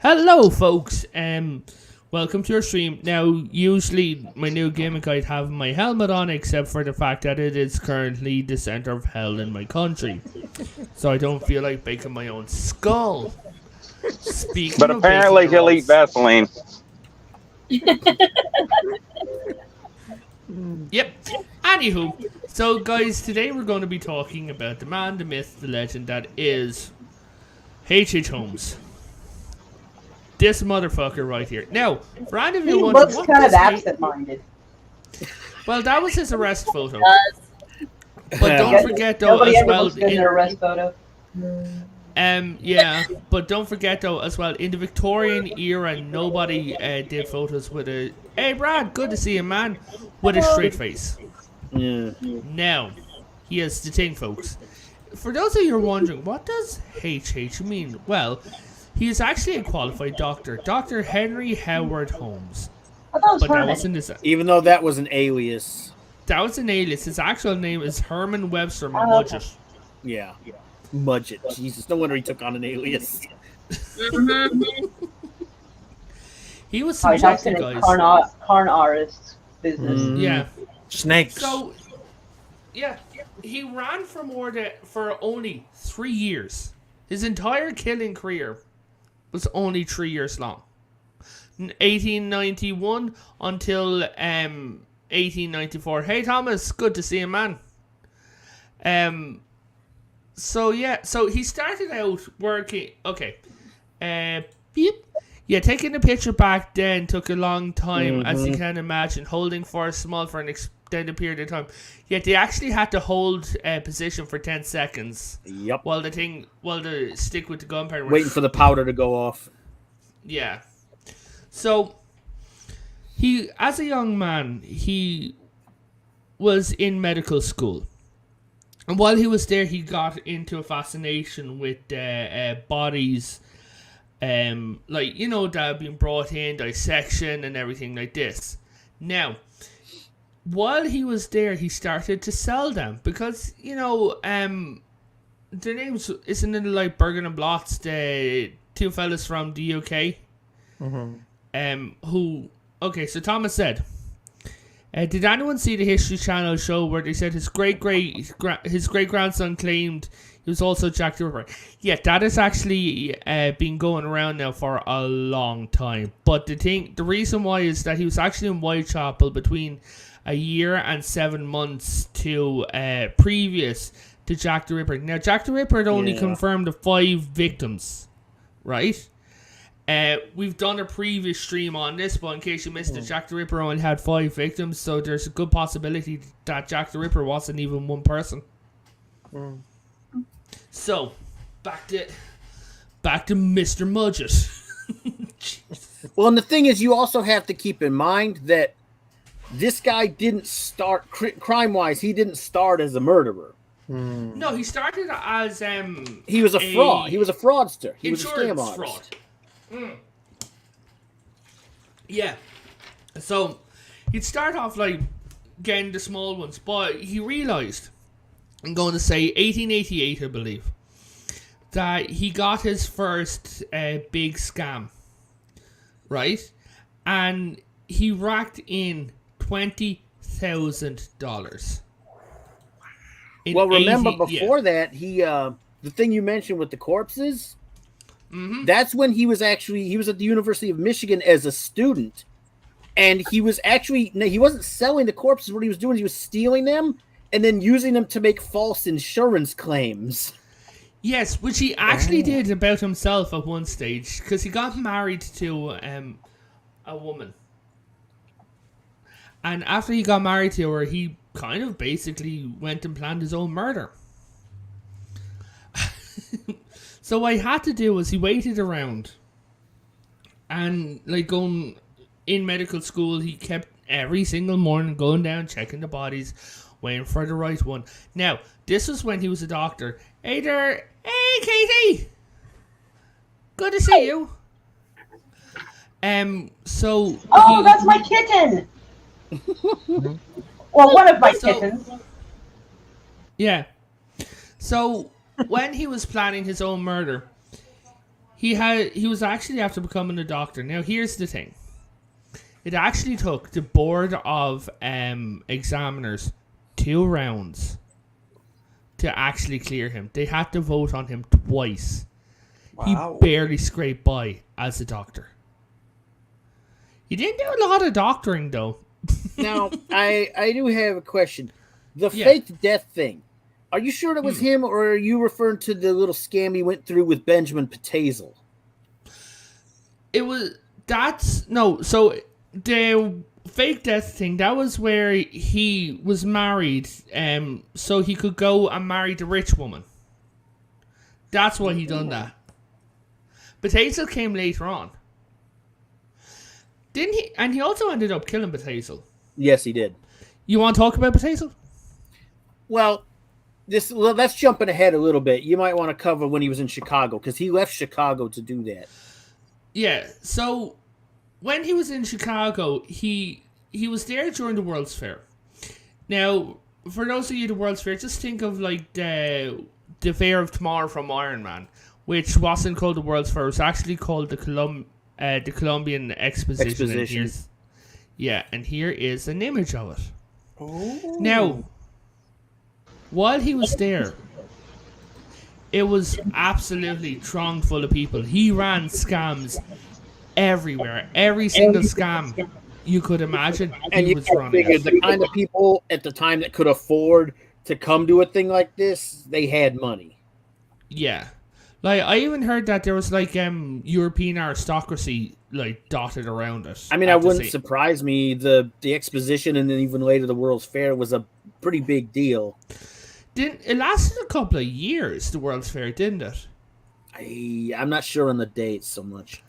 Hello, folks. Welcome to your stream. Now, usually my new gimmick, I'd have my helmet on, except for the fact that it is currently the center of hell in my country, so I don't feel like baking my own skull. Speaking But of apparently baking he'll eat Vaseline. Yep. Anywho, so guys, today we're going to be talking about the man, the myth, the legend that is H.H. Holmes. This motherfucker right here. Now, for any of you He wondering, looks what kind of does absent-minded. Well, that was his arrest photo. But don't forget though, Nobody as ever well. looks good in their arrest photo. Yeah, but don't forget though, as well, in the Victorian era, nobody did photos with a "Hey, Brad, good to see you, man," with a straight face. Yeah. Now, here's the thing, folks. For those of you who are wondering, what does HH mean? Well, he is actually a qualified doctor, Dr. Henry Howard Holmes. I thought it was But that Herman. wasn't his. Even though that was an alias. That was an alias. His actual name is Herman Webster Mudgett. Yeah. Mudgett. Jesus, no wonder he took on an alias. He was Oh, he's subjected, actually guys. carn artist business. Yeah. Snakes. So, yeah, he ran for only 3 years. His entire killing career was only 3 years long. 1891 until 1894. Hey, Thomas, good to see you, man. So he started out working. Okay. Beep. Yeah, taking the picture back then took a long time, as you can imagine, holding for an extended period of time. Yet they actually had to hold a position for 10 seconds. Yep. While the stick with the gunpowder Waiting for the powder to go off. Yeah. So, as a young man, he was in medical school. And while he was there, he got into a fascination with bodies, that have been brought in, dissection and everything like this. Now, while he was there, he started to sell them because, their names, isn't it like Bergen and Blotz, the two fellas from the UK? So Thomas said, did anyone see the History Channel show where they said his great grandson claimed he was also Jack the Ripper? Yeah, that has actually been going around now for a long time. But the reason why is that he was actually in Whitechapel between a year and 7 months to previous to Jack the Ripper. Now, Jack the Ripper had only confirmed the 5 victims, right? We've done a previous stream on this, but in case you missed it, Jack the Ripper only had 5 victims, so there's a good possibility that Jack the Ripper wasn't even one person. So, back to Mr. Mudgett. Well, and the thing is, you also have to keep in mind that this guy didn't start, crime-wise, he didn't start as a murderer. No, he started as He was a fraud. He was a fraudster. He was a scam insurance artist. fraud. Yeah. So he'd start off like getting the small ones, but he realized, I'm going to say 1888, I believe, that he got his first big scam, right? And he racked in $20,000. Well, remember before that, he the thing you mentioned with the corpses, that's when he was at the University of Michigan as a student, and he wasn't selling the corpses. What he was doing, he was stealing them and then using them to make false insurance claims. Yes, which he actually did about himself at one stage, because he got married to a woman. And after he got married to her, he kind of basically went and planned his own murder. So what he had to do was he waited around. And like going in medical school, he kept every single morning going down, checking the bodies, waiting for the right one. Now, this was when he was a doctor. Hey there. Hey, Katie. Good to see you. That's my kitten. Well, one of my kittens. Yeah. So when he was planning his own murder, He was actually after becoming a doctor. Now, here's the thing. It actually took the board of examiners 2 rounds to actually clear him. They had to vote on him twice. Wow. He barely scraped by as a doctor. He didn't do a lot of doctoring, though. Now, I do have a question. The fake death thing. Are you sure that was him, or are you referring to the little scam he went through with Benjamin Patazel? So the fake death thing, that was where he was married, so he could go and marry the rich woman. That's why he done that. Patazel came later on. Didn't he? And he also ended up killing Patazel. Yes, he did. You want to talk about Patazel? Well, let's jumping ahead a little bit. You might want to cover when he was in Chicago, because he left Chicago to do that. Yeah, so when he was in Chicago, he was there during the World's Fair. Now, for those of you at the World's Fair, just think of like the Fair of Tomorrow from Iron Man, which wasn't called the World's Fair. It was actually called the Columbian Exposition. And here is an image of it. Oh. Now, while he was there, it was absolutely thronged full of people. He ran scams everywhere. Every single scam you could imagine, and he was running. The kind of people at the time that could afford to come to a thing like this, they had money. Yeah. Like, I even heard that there was, like, European aristocracy, like, dotted around it. I mean, it wouldn't surprise me. The exposition and then even later the World's Fair was a pretty big deal. It lasted a couple of years, the World's Fair, didn't it? I'm not sure on the dates so much.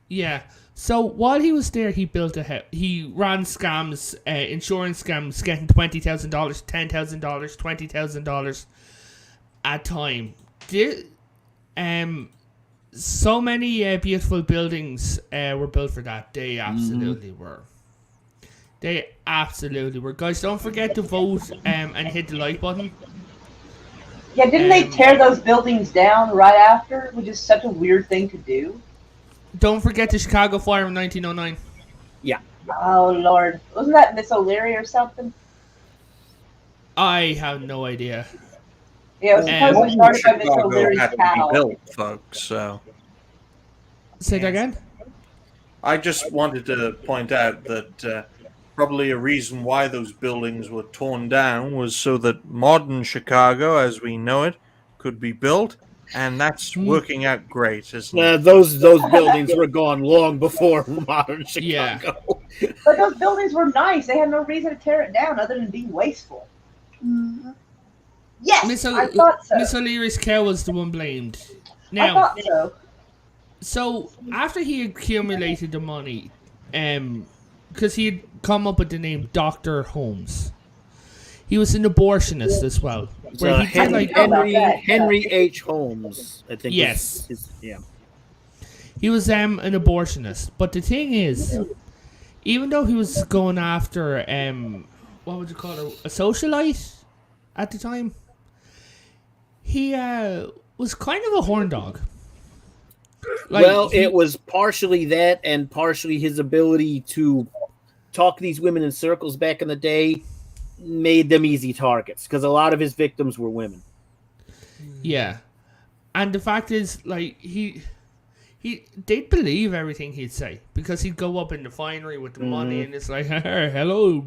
Yeah. So while he was there, he built a house. He ran scams, insurance scams, getting $20,000, $10,000, $20,000 at a time. So many beautiful buildings were built for that. They absolutely were. They absolutely were. Guys, don't forget to vote and hit the like button. Yeah, didn't they tear those buildings down right after? Which is such a weird thing to do. Don't forget the Chicago fire in 1909. Yeah. Oh, Lord. Wasn't that Miss O'Leary or something? I have no idea. Yeah, it was supposed to start by Miss O'Leary's cow. Built, folks, so. Say that again? I just wanted to point out that probably a reason why those buildings were torn down was so that modern Chicago, as we know it, could be built, and that's working out great, isn't it? Those buildings were gone long before modern Chicago. Yeah. But those buildings were nice. They had no reason to tear it down other than being wasteful. Mm-hmm. Yes, I thought so. Miss O'Leary's cow was the one blamed. Now, I thought so. So, after he accumulated the money, because he had come up with the name Dr. Holmes, he was an abortionist as well. Where he Henry H. Holmes, I think. Yes. Yeah. He was an abortionist. But the thing is, even though he was going after, what would you call it, a socialite at the time, he was kind of a horn dog. Like, it was partially that and partially his ability to talk to these women in circles back in the day made them easy targets because a lot of his victims were women. Yeah. And the fact is, like, they'd believe everything he'd say because he'd go up in the finery with the money and it's like, hello,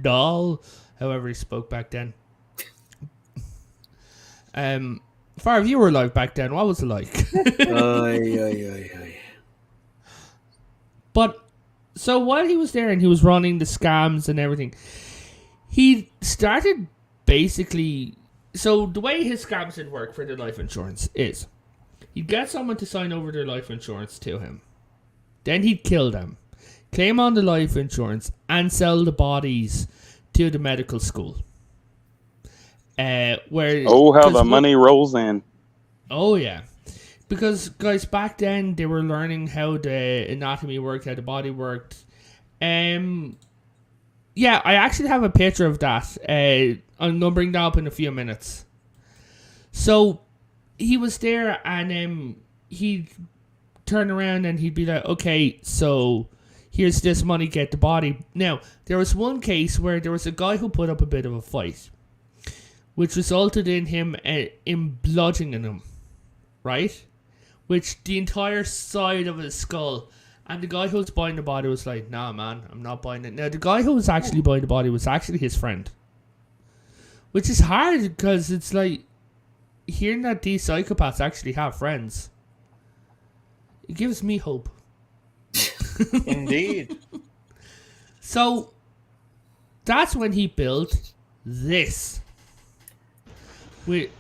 doll. However he spoke back then. Far if you were alive back then, what was it like? But so while he was there and he was running the scams and everything, he started basically. So the way his scams would work for the life insurance is, he'd get someone to sign over their life insurance to him, then he'd kill them, claim on the life insurance, and sell the bodies to the medical school. How the money rolls in. Oh, yeah. Because, guys, back then, they were learning how the anatomy worked, how the body worked. Yeah, I actually have a picture of that. I'm going to bring that up in a few minutes. So, he was there, and he'd turn around and he'd be like, okay, so here's this money, get the body. Now, there was one case where there was a guy who put up a bit of a fight, which resulted in him in bludgeoning him, right? Which the entire side of his skull. And the guy who was buying the body was like, nah, man, I'm not buying it. Now, the guy who was actually buying the body was actually his friend. Which is hard because it's like, hearing that these psychopaths actually have friends, it gives me hope. Indeed. So, that's when he built this. Which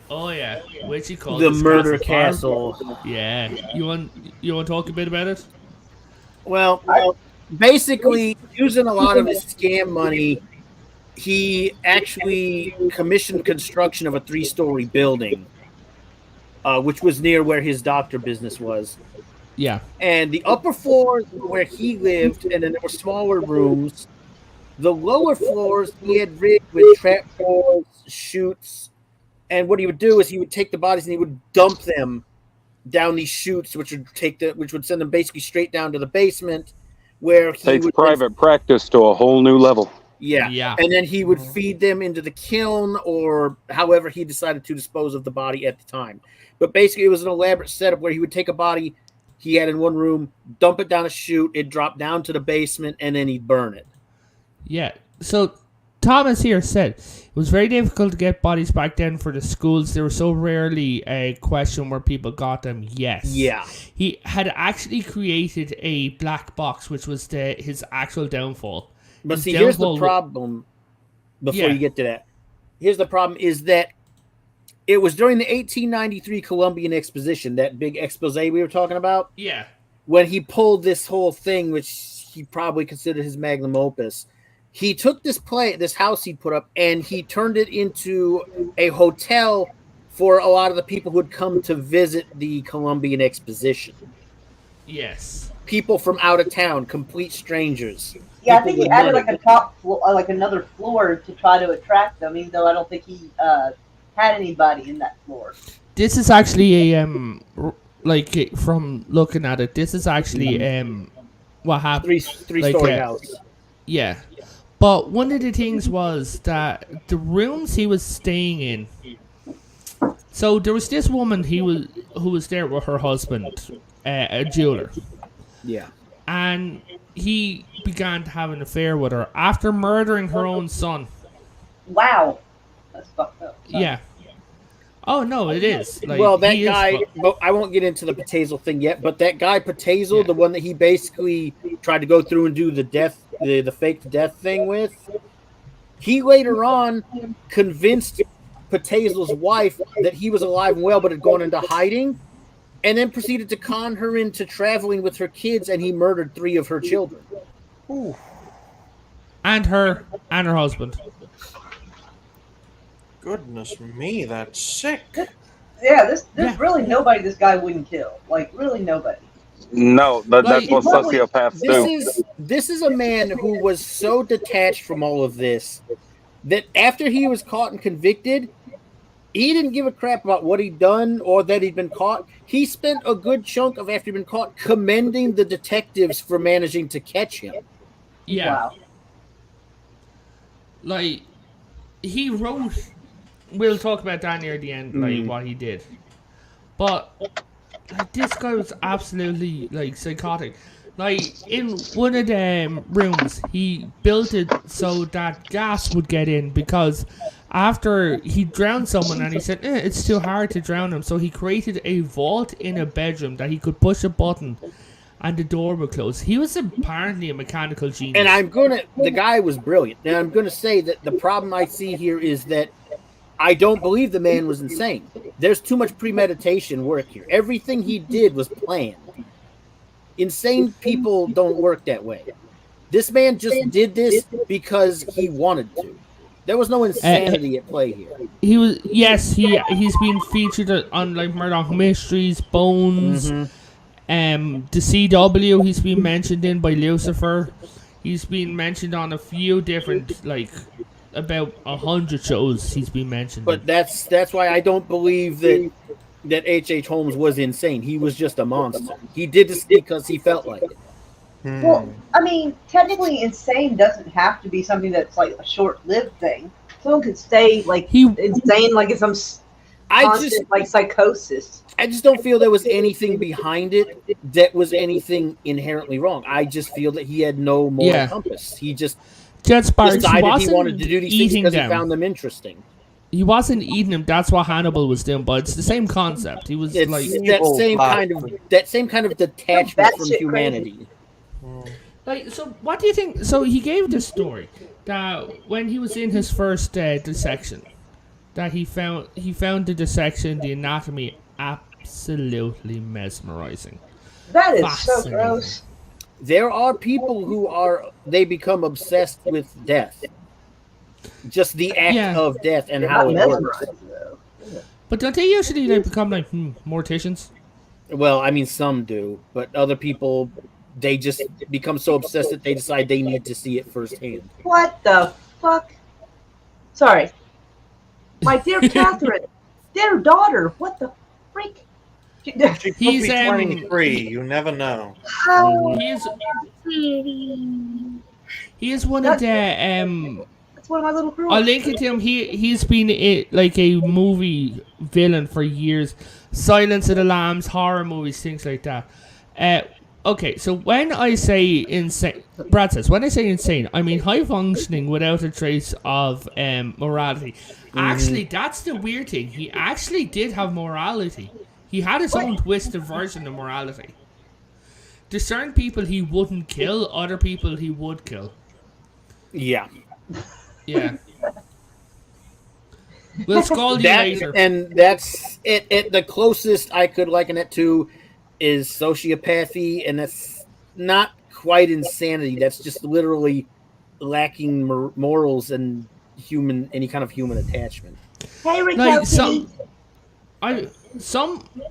he called the murder castle. Yeah, you want to talk a bit about it? Well, basically, using a lot of his scam money, he actually commissioned construction of a 3-story building, which was near where his doctor business was. Yeah. And the upper floor where he lived, and then there were smaller rooms. The lower floors he had rigged with trapdoors, chutes. And what he would do is he would take the bodies and he would dump them down these chutes, which would send them basically straight down to the basement, where he takes would private practice to a whole new level. Yeah. And then he would feed them into the kiln, or however he decided to dispose of the body at the time. But basically, it was an elaborate setup where he would take a body he had in one room, dump it down a chute, it'd drop down to the basement, and then he'd burn it. Yeah. So Thomas here said it was very difficult to get bodies back then for the schools. They were so rarely a question where people got them. Yes. Yeah. He had actually created a black box, which was his actual downfall. But see, here's the problem. Before you get to that, here's the problem: is that it was during the 1893 Columbian Exposition, that big expose we were talking about. Yeah. When he pulled this whole thing, which he probably considered his magnum opus. He took this house he put up, and he turned it into a hotel for a lot of the people who had come to visit the Columbian Exposition. Yes. People from out of town, complete strangers. Yeah, I think he added like a top floor, like another floor to try to attract them, even though I don't think he had anybody in that floor. This is actually a like from looking at it, this is actually what happened. Three-story house. Yeah. But one of the things was that the rooms he was staying in. So there was this woman who was there with her husband, a jeweler. Yeah. And he began to have an affair with her after murdering her own son. Wow. That's fucked up. Yeah. Oh, no, it is. Like, well, that guy, but I won't get into the Patazel thing yet, but that guy Patazel, the one that he basically tried to go through and do the death, the fake death thing with, he later on convinced Patazel's wife that he was alive and well but had gone into hiding, and then proceeded to con her into traveling with her kids, and he murdered 3 of her children. Ooh. And her husband. Goodness me, that's sick. Yeah, there's really nobody this guy wouldn't kill. Like, really nobody. No, that's what sociopaths do. This is a man who was so detached from all of this that after he was caught and convicted, he didn't give a crap about what he'd done or that he'd been caught. He spent a good chunk of after he'd been caught commending the detectives for managing to catch him. Yeah. Wow. Like, he wrote... We'll talk about that near the end, like, what he did. But, like, this guy was absolutely, like, psychotic. Like, in one of the rooms, he built it so that gas would get in, because after he drowned someone and he said, it's too hard to drown him, so he created a vault in a bedroom that he could push a button and the door would close. He was apparently a mechanical genius. And the guy was brilliant. Now, I'm going to say that the problem I see here is that I don't believe the man was insane. There's too much premeditation work here. Everything he did was planned. Insane people don't work that way. This man just did this because he wanted to. There was no insanity at play here. He was, yes, he's been featured on like Murdoch Mysteries, Bones, the CW. He's been mentioned in by Lucifer. He's been mentioned on a few different, like, about 100 shows. He's been mentioned. But that's why I don't believe that that H.H. Holmes was insane. He was just a monster. He did this because he felt like it. Well, I mean, technically, insane doesn't have to be something that's like a short-lived thing. Someone could stay like insane, like it's some constant like psychosis. I just don't feel there was anything behind it that was anything inherently wrong. I just feel that he had no moral compass. He just decided he wanted to do these things because he found them interesting. He wasn't eating them. That's what Hannibal was doing, but it's the same concept. He was that same kind of detachment from humanity. Like, so what do you think? So he gave this story that when he was in his first dissection, that he found the dissection, the anatomy, absolutely mesmerizing. That is so gross. There are people who they become obsessed with death. Just the act of death and how it works. But don't they usually become like morticians? Well, I mean, some do, but other people, they just become so obsessed that they decide they need to see it firsthand. What the fuck? Sorry. My dear Catherine, dear daughter, what the freak? She could be 23. You never know. He is one of the That's one of my little girls. I'll link it to him. He's been like a movie villain for years. Silence of the Lambs, horror movies, things like that. Okay, so when I say insane, Brad says, when I say insane, I mean high functioning without a trace of morality. Actually, that's the weird thing. He actually did have morality. He had his own twisted version of morality. There's certain people he wouldn't kill, other people he would kill. Yeah. Yeah. We'll call you later. And that's it. The closest I could liken it to is sociopathy, and that's not quite insanity. That's just literally lacking morals and any kind of human attachment. Hey, Raquel.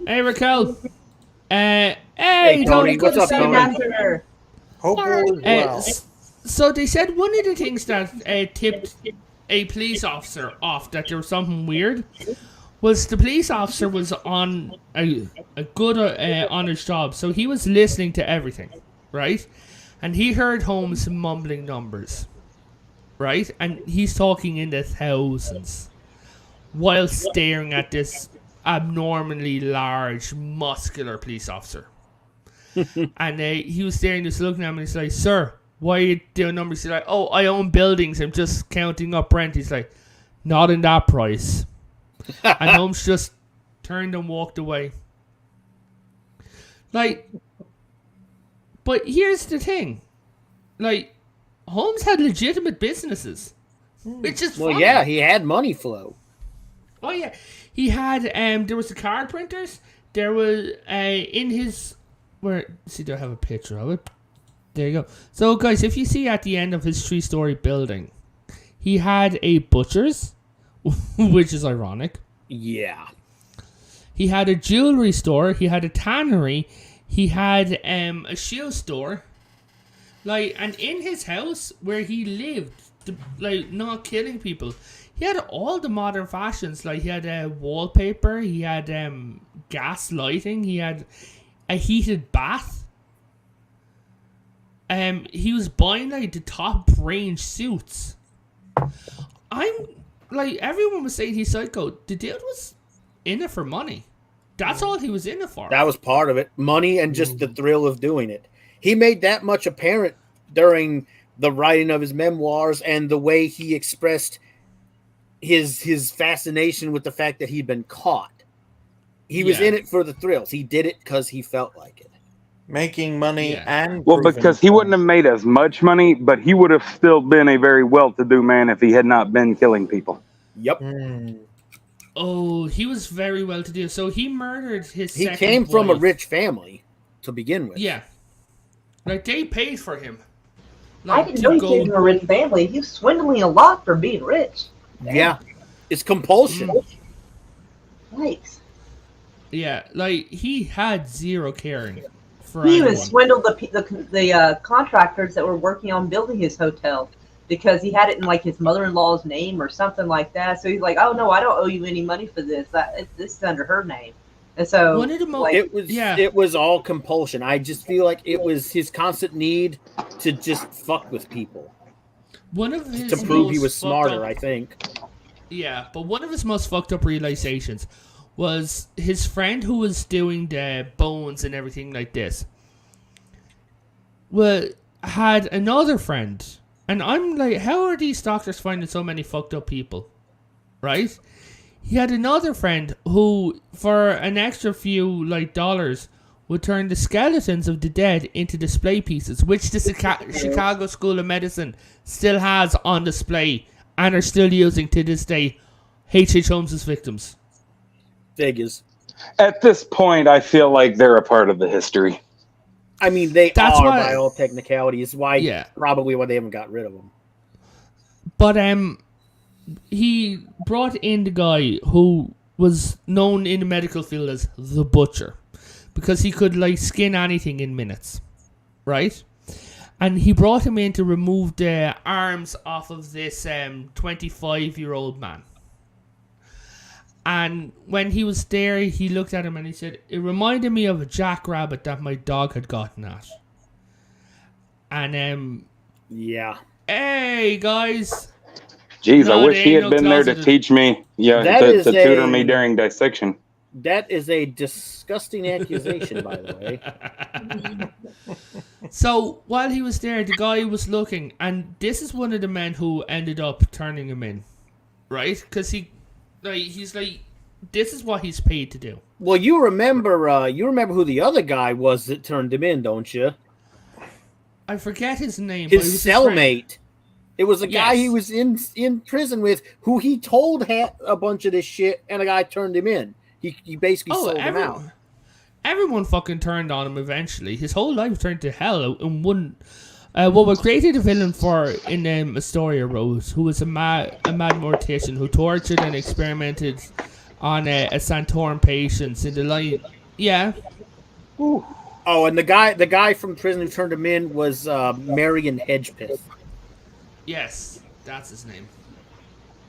Hey, Raquel. Hey, Tony. What's up, Tony? Hope all is well. So they said one of the things that tipped a police officer off that there was something weird was the police officer was on a good on his job, so he was listening to everything, right? And he heard Holmes mumbling numbers, right? And he's talking in the thousands while staring at this abnormally large, muscular police officer. And he was staring, just looking at him, and he's like, "Sir, why are you doing numbers?" He's like, "Oh, I own buildings. I'm just counting up rent." He's like, "Not in that price." And Holmes just turned and walked away. Like, but here's the thing. Like, Holmes had legitimate businesses. Which is funny. Well, yeah, he had money flow. Oh, yeah. He had, there was the card printers. There was, in his, do I have a picture of it? There you go. So, guys, if you see at the end of his 3-story building, he had a butcher's, which is ironic. Yeah. He had a jewelry store. He had a tannery. He had a shoe store. Like, and in his house where he lived, not killing people, he had all the modern fashions. Like, he had wallpaper. He had gas lighting. He had a heated bath. He was buying like the top range suits. Everyone was saying he's psycho. The dude was in it for money. That's all he was in it for. That was part of it. Money and just the thrill of doing it. He made that much apparent during the writing of his memoirs and the way he expressed his fascination with the fact that he'd been caught. He was in it for the thrills. He did it because he felt like it. Making money and because he wouldn't have made as much money, but he would have still been a very well-to-do man if he had not been killing people. Yep. Oh, he was very well-to-do. So he murdered his He second came from a wife. rich family to begin with. Yeah. Like, they paid for him. I didn't know he came from a rich family. He was swindling a lot for being rich. Yeah. It's compulsion. Nice. Yeah, like, he had zero caring for He anyone. even swindled the contractors that were working on building his hotel because he had it in like his mother-in-law's name or something like that. So he's like, "Oh no, I don't owe you any money for this. This is under her name." And so one of the most, it was all compulsion. I just feel like it was his constant need to just fuck with people. One of his to prove he was smarter, I think. Yeah, but one of his most fucked up realizations was his friend who was doing the bones and everything like this. Well, had another friend, and I'm like, how are these doctors finding so many fucked up people? Right? He had another friend who, for an extra few dollars, would turn the skeletons of the dead into display pieces, which the Chicago School of Medicine still has on display and are still using to this day. H.H. Holmes' victims. Figures. At this point, I feel like they're a part of the history. I mean, that's are by all technicalities. Probably why they haven't got rid of them. But he brought in the guy who was known in the medical field as the Butcher, because he could skin anything in minutes, right? And he brought him in to remove the arms off of this 25-year-old man. And when he was there, he looked at him and he said, it reminded me of a jackrabbit that my dog had gotten at. And, yeah. Hey, guys. Jeez, I wish he had been there to teach me, to tutor me during dissection. That is a disgusting accusation, by the way. So, while he was there, the guy was looking, and this is one of the men who ended up turning him in, right? Because he's like, this is what he's paid to do. Well, you remember who the other guy was that turned him in, don't you? I forget his name. His cellmate. It was a guy he was in prison with, who he told a bunch of this shit, and a guy turned him in. He basically sold him out. Everyone fucking turned on him eventually. His whole life turned to hell in one. We created a villain for in Astoria Rose, who was a mad mortician who tortured and experimented on a Santorum patients in the line. Yeah. Ooh. Oh, and the guy from prison who turned him in was Marion Hedgepeth. Yes, that's his name.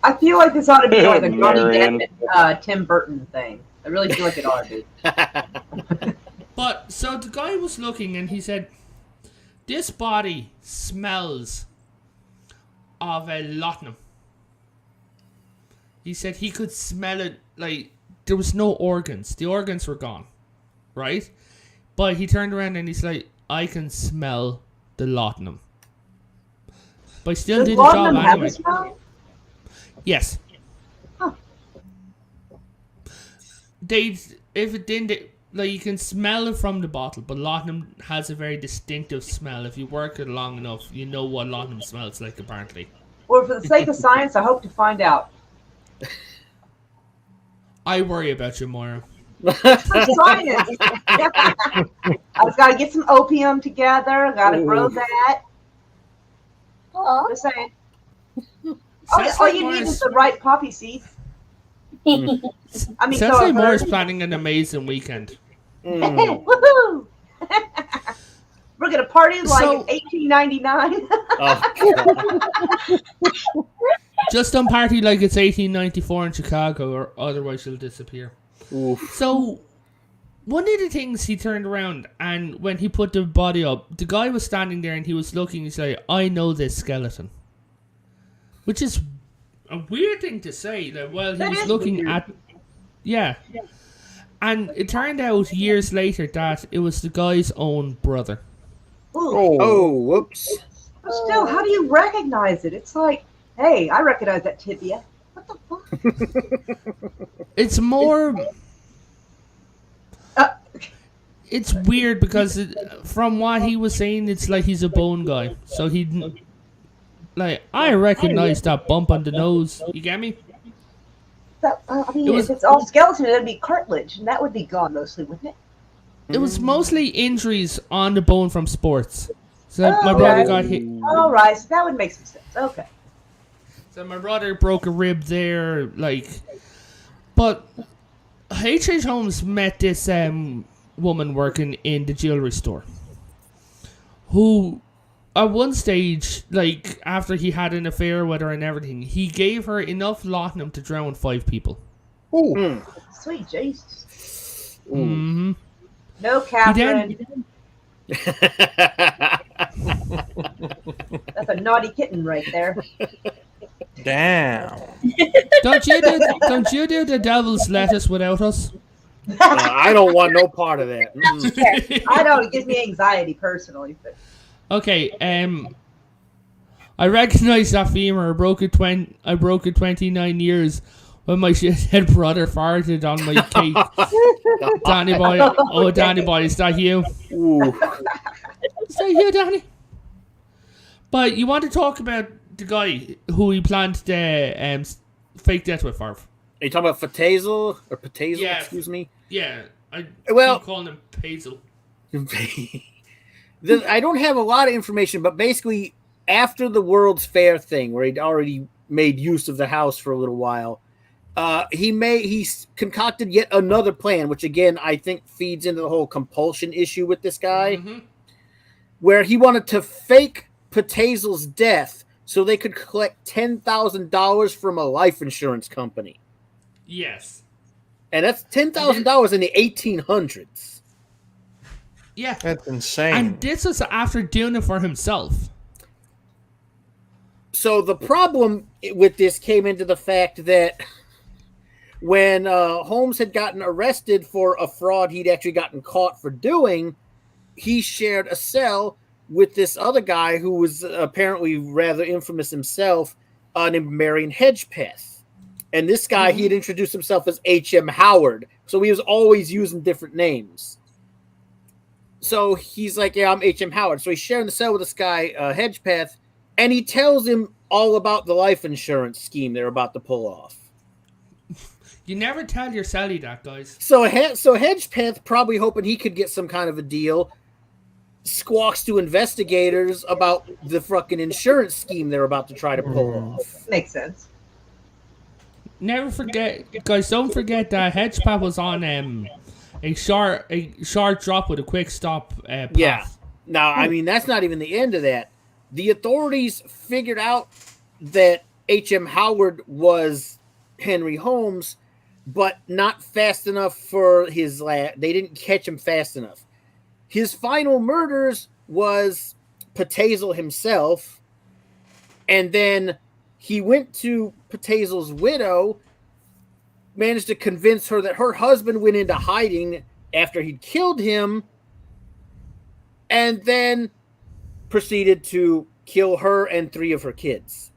I feel like this ought to be like a Johnny Depp Tim Burton thing. I really feel like it ought to be. But, so the guy was looking and he said, this body smells of a laudanum. He said he could smell it, there was no organs. The organs were gone, right? But he turned around and he's like, I can smell the laudanum. But I still did the job anyway. Yes. Huh. If it didn't, you can smell it from the bottle, but laudanum has a very distinctive smell. If you work it long enough, you know what laudanum smells like, apparently. Well, for the sake of science, I hope to find out. I worry about you, Moira. For science. I just got to get some opium together. I got to grow that. Just saying. All you need is the right poppy seeds. I mean, sounds like Moira's planning an amazing weekend. Woohoo! We're gonna party in 1899. Just don't party like it's 1894 in Chicago, or otherwise you'll disappear. Oof. So, one of the things he turned around, and when he put the body up, the guy was standing there and he was looking. He's like, "I know this skeleton," which is a weird thing to say. While he was looking at, and it turned out years later that it was the guy's own brother. Oh, whoops! But still, how do you recognize it? It's like, hey, I recognize that tibia. What the fuck? It's more. It's weird because from what he was saying, it's like he's a bone guy. So I recognize that bump on the nose. You get me? If it's all skeleton, it'd be cartilage, and that would be gone mostly, wouldn't it? It was mostly injuries on the bone from sports. So my brother got hit. All right, so that would make some sense. Okay. So my brother broke a rib there, but H.H. Holmes met this woman working in the jewelry store, who at one stage, after he had an affair with her and everything, he gave her enough laudanum to drown 5 people. Ooh. Sweet Jesus. Mm-hmm. No, Catherine. That's a naughty kitten right there. Damn. Don't you do the devil's lettuce without us? I don't want no part of that. I know, it gives me anxiety personally. But Okay, I recognize that femur. I broke it 29 years when my shithead brother farted on my cake. Danny boy, Danny boy, is that you? Ooh. Is that you, Danny? But you want to talk about the guy who he planned the fake death with, Farv? Are you talking about Fatazel or Patazel? Yeah. Excuse me. Yeah, I keep calling him Pazel. I don't have a lot of information, but basically, after the World's Fair thing, where he'd already made use of the house for a little while, he concocted yet another plan, which again I think feeds into the whole compulsion issue with this guy, where he wanted to fake Patazel's death so they could collect $10,000 from a life insurance company. Yes. And that's $10,000 in the 1800s. Yeah. That's insane. And this was after doing it for himself. So the problem with this came into the fact that when Holmes had gotten arrested for a fraud he'd actually gotten caught for doing, he shared a cell with this other guy who was apparently rather infamous himself, named Marion Hedgepeth. And this guy, he had introduced himself as H.M. Howard. So he was always using different names. So he's like, yeah, I'm H.M. Howard. So he's sharing the cell with this guy, Hedgepeth, and he tells him all about the life insurance scheme they're about to pull off. You never tell your Sally that, guys. So Hedgepeth, probably hoping he could get some kind of a deal, squawks to investigators about the fucking insurance scheme they're about to try to pull off. makes sense. Never forget, guys, don't forget that Hedgepeth was on a short drop with a quick stop path. Yeah. Now, I mean, that's not even the end of that. The authorities figured out that H.M. Howard was Henry Holmes, but not fast enough for his they didn't catch him fast enough. His final murders was Patazel himself, and then he went to Patazel's widow, managed to convince her that her husband went into hiding after he'd killed him, and then proceeded to kill her and 3 of her kids.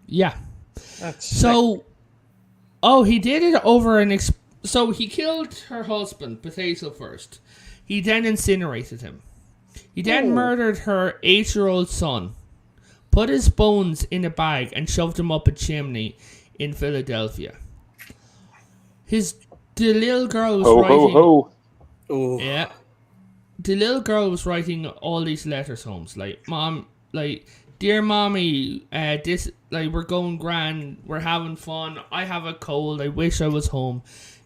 Yeah. That's so, sick. He did it over so he killed her husband, Patazel, first. He then incinerated him. He then murdered her 8-year-old son, put his bones in a bag, and shoved him up a chimney in Philadelphia. The little girl was writing... Yeah. The little girl was writing all these letters home, like, Mom, like, dear Mommy, we're going grand, we're having fun, I have a cold, I wish I was home.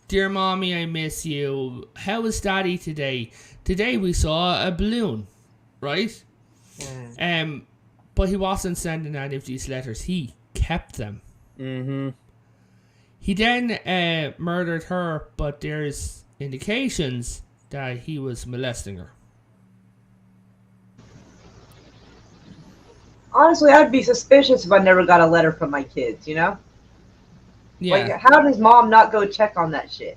Dear Mommy, I miss you. How is Daddy today? Today we saw a balloon, right? But he wasn't sending any of these letters. He kept them. Mm-hmm. He then murdered her, but there's indications that he was molesting her. Honestly, I'd be suspicious if I never got a letter from my kids, you know? Yeah. Like, how does Mom not go check on that shit?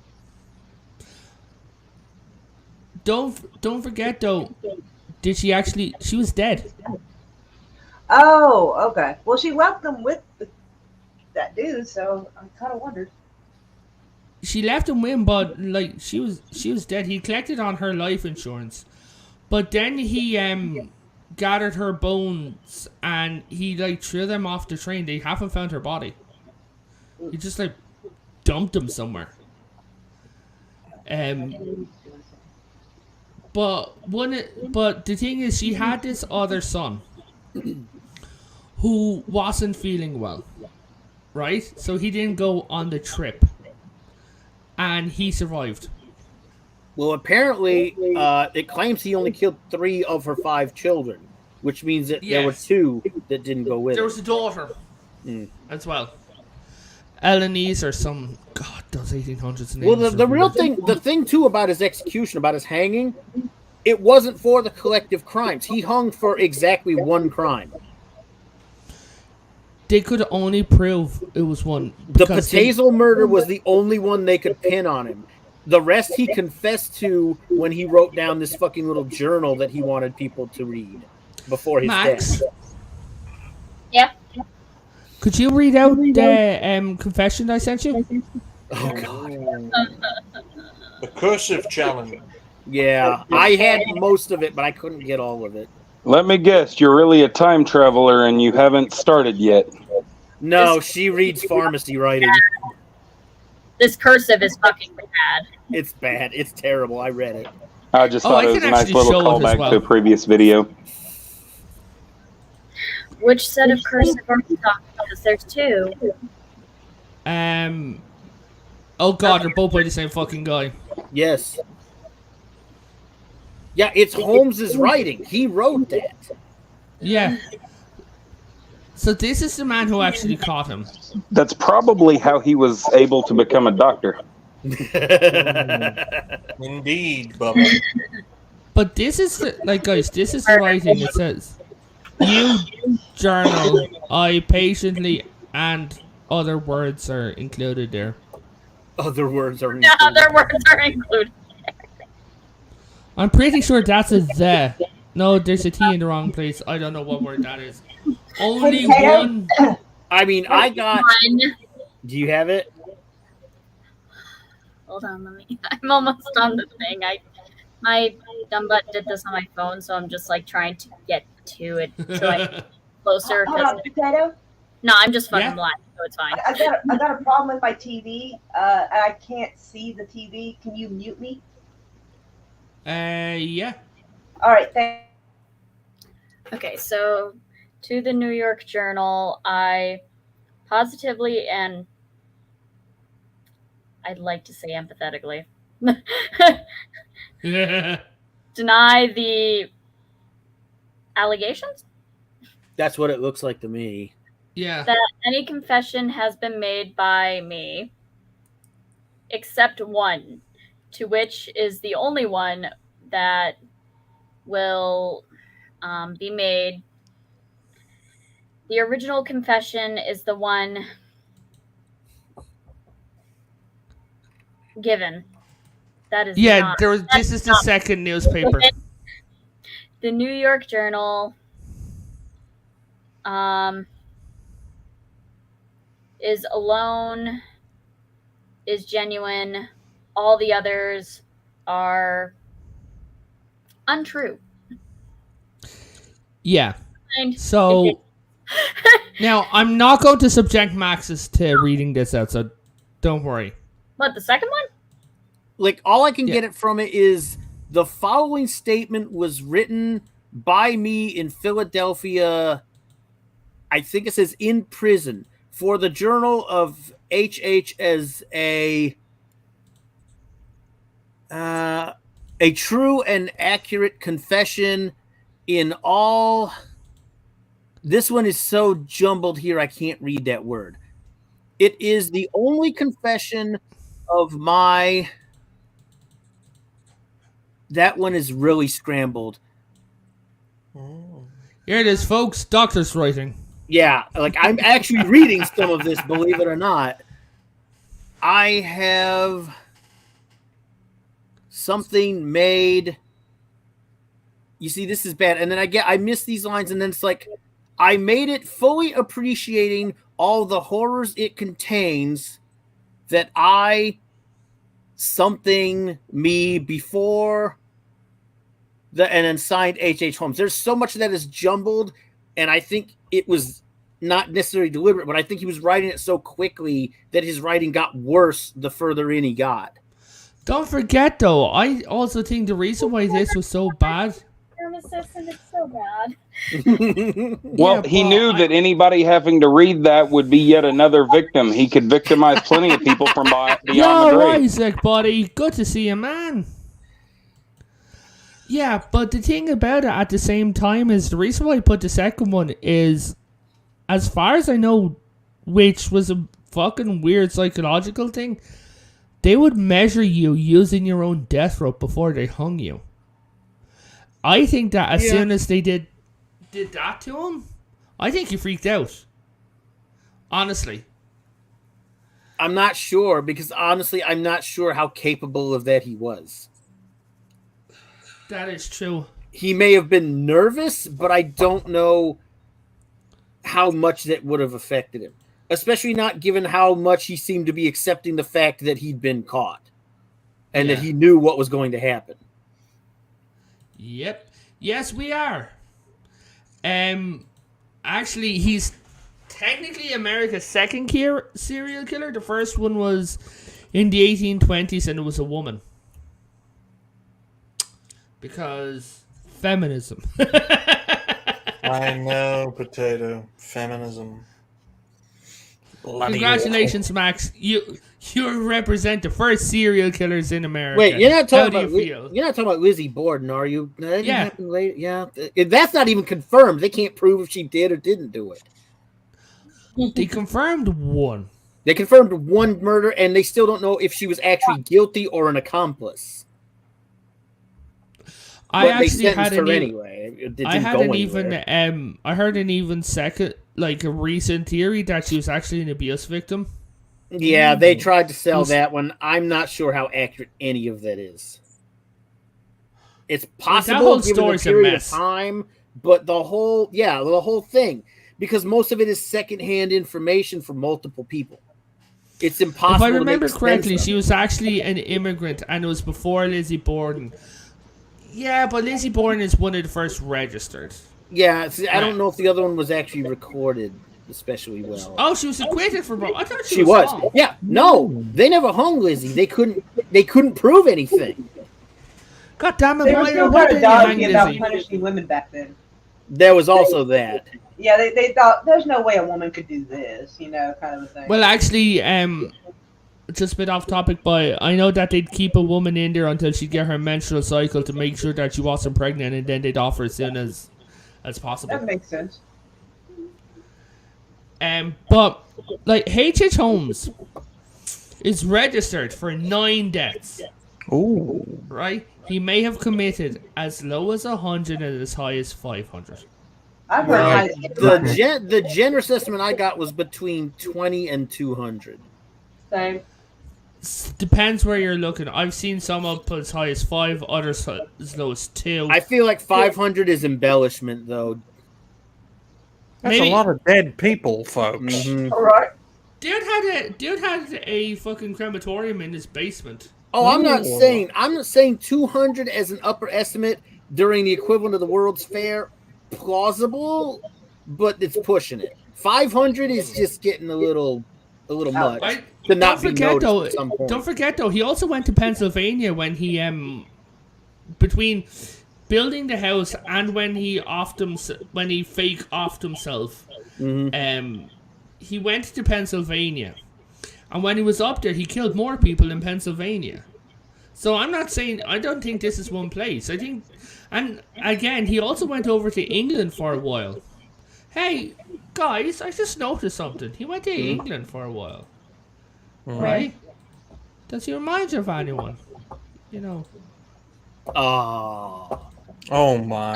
Don't forget, though, she was dead. Oh, okay. Well, she left them with that dude, so I kind of wondered. She left him with him, but like she was dead. He collected on her life insurance, but then he gathered her bones and he like threw them off the train. They haven't found her body. He just like dumped them somewhere. But the thing is, she had this other son who wasn't feeling well, right? So he didn't go on the trip. And he survived. Well, apparently, it claims he only killed 3 of her 5 children, which means that there were 2 that didn't go with There him. was a daughter as well. Elanese or some God, those 1800s names. Well, the real thing, the thing too about his execution, about his hanging, it wasn't for the collective crimes. He hung for exactly one crime. They could only prove it was one. The Patazel murder was the only one they could pin on him. The rest he confessed to when he wrote down this fucking little journal that he wanted people to read before his death. Yeah. Could you read out the confession I sent you? Oh, God. The cursive challenge. Yeah, I had most of it, but I couldn't get all of it. Let me guess, you're really a time traveler and you haven't started yet. No, she reads pharmacy writing. This cursive is fucking bad. It's bad. It's terrible. I read it. I just thought it was a nice little callback to a previous video. Which set of cursive are we talking about? Because there's two. Oh God, they're both by the same fucking guy. Yes. Yeah, it's Holmes's writing. He wrote that. Yeah. So this is the man who actually caught him. That's probably how he was able to become a doctor. Indeed, Bubba. But this is the, like, guys, this is the writing. It says, "You journal, I patiently," and other words are included there. Other words are included. Other words are included. I'm pretty sure that's a the. No, there's a T in the wrong place. I don't know what word that is. Only one. I mean, I got. One. Do you have it? Hold on, let me. I'm almost on the thing. My dumb butt did this on my phone, so I'm just like trying to get to it so I can closer. Hold on, Potato? No, I'm just fucking blind, so it's fine. I got a problem with my TV. I can't see the TV. Can you mute me? Yeah. All right, thanks. Okay, so to the New York Journal, I positively and I'd like to say empathetically deny the allegations. That's what it looks like to me. Yeah. That any confession has been made by me, except one, to which is the only one that will be made. The original confession is the one given. That is this is the second newspaper. The New York Journal is alone, is genuine. All the others are untrue. Yeah. So now I'm not going to subject Maxis to reading this out, so don't worry. What, the second one? Like, all I can get it from it is the following statement was written by me in Philadelphia. I think it says in prison for the Journal of HH as a true and accurate confession in all. This one is so jumbled here, I can't read that word. It is the only confession of my. That one is really scrambled. Here it is, folks. Doctor's writing. Yeah, like I'm actually reading some of this, believe it or not. I have something made. You see, this is bad. And then I miss these lines, and then it's like, I made it fully appreciating all the horrors it contains that me before and then signed H.H. Holmes. There's so much that is jumbled, and I think it was not necessarily deliberate, but I think he was writing it so quickly that his writing got worse the further in he got. Don't forget, though, I also think the reason why this was so bad. It's so bad. Well, he knew that anybody having to read that would be yet another victim. He could victimize plenty of people from beyond the grave. Isaac, buddy. Good to see you, man. Yeah, but the thing about it at the same time is the reason why I put the second one is, as far as I know, which was a fucking weird psychological thing. They would measure you using your own death rope before they hung you. I think that as soon as they did that to him, I think he freaked out. Honestly. I'm not sure, because honestly, I'm not sure how capable of that he was. That is true. He may have been nervous, but I don't know how much that would have affected him. Especially not given how much he seemed to be accepting the fact that he'd been caught. And that he knew what was going to happen. Yep. Yes, we are. Actually, he's technically America's second serial killer. The first one was in the 1820s, and it was a woman. Because feminism. I know, potato. Feminism. Bloody Congratulations, awful. Max. You represent the first serial killers in America. Wait, you're not talking How about do you feel? you're not talking about Lizzie Borden, are you? That didn't Yeah. happen later. Yeah. That's not even confirmed. They can't prove if she did or didn't do it. They confirmed one. They confirmed one murder, and they still don't know if she was actually guilty or an accomplice. I But they actually sentenced had her an anyway. It didn't I had go an anywhere. even I heard an even second, like a recent theory that she was actually an abuse victim. Yeah, they tried to sell that one. I'm not sure how accurate any of that is. It's possible whole given the story's a period of mess. time, but the whole thing, because most of it is secondhand information from multiple people. It's impossible. If I to remember make sense correctly, of she it. was actually an immigrant, and it was before Lizzie Borden. Yeah, but Lizzie Borden is one of the first registered. Yeah, see, I don't know if the other one was actually recorded especially well. Oh, she was acquitted for both. I thought She was. hung. Yeah, no, they never hung Lizzie. They couldn't prove anything. God damn it! They were Why still why kind of didn't they hang dodgy about Lizzie? punishing women back then. There was also that. Yeah, they thought there's no way a woman could do this, kind of a thing. Well, actually, just a bit off topic, but I know that they'd keep a woman in there until she'd get her menstrual cycle to make sure that she wasn't pregnant, and then they'd offer as soon as possible. That makes sense. But like H.H. Holmes is registered for 9 deaths. Ooh. Right? He may have committed as low as 100 and as high as 500. I've heard Right. The generous estimate I got was between 20 and 200. same. Depends where you're looking. I've seen some up as high as 5, others as low as 2. I feel like 500 is embellishment, though. That's Maybe- a lot of dead people, folks. Mhm. All right. Dude had a fucking crematorium in his basement. Oh, I'm not Ooh. saying 200 as an upper estimate during the equivalent of the World's Fair. Plausible, but it's pushing it. 500 is just getting a little much to not be noticed at some point. Don't forget though, he also went to Pennsylvania when he between building the house and when he fake offed himself. Mhm. He went to Pennsylvania, and when he was up there, he killed more people in Pennsylvania. So I don't think this is one place. I think, and again, he also went over to England for a while. Hey, guys, I just noticed something. He went to England for a while. Right? Does he remind you of anyone? Oh my.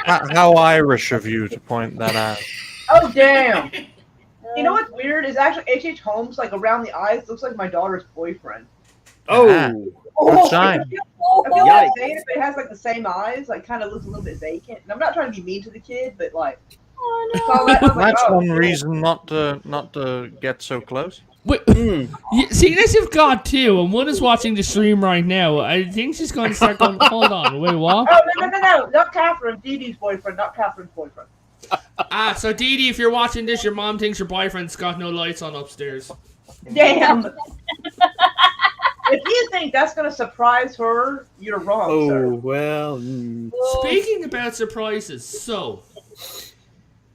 How Irish of you to point that out. Oh, damn. You know what's weird is actually H.H. Holmes, like around the eyes, looks like my daughter's boyfriend. Oh, Good sign. I feel Yikes. like saying it, but it has like the same eyes, like kind of looks a little bit vacant. And I'm not trying to be mean to the kid, but like, saw that, I was like, That's oh, one reason not to get so close. Wait, see, this you've got two, and one is watching the stream right now. I think she's going to start going, hold on, wait, what? Oh, no, not Catherine, Dee Dee's boyfriend, not Catherine's boyfriend. So Dee Dee, if you're watching this, your mom thinks your boyfriend's got no lights on upstairs. Damn. If you think that's going to surprise her, you're wrong, sir. Oh, well. Speaking about surprises, so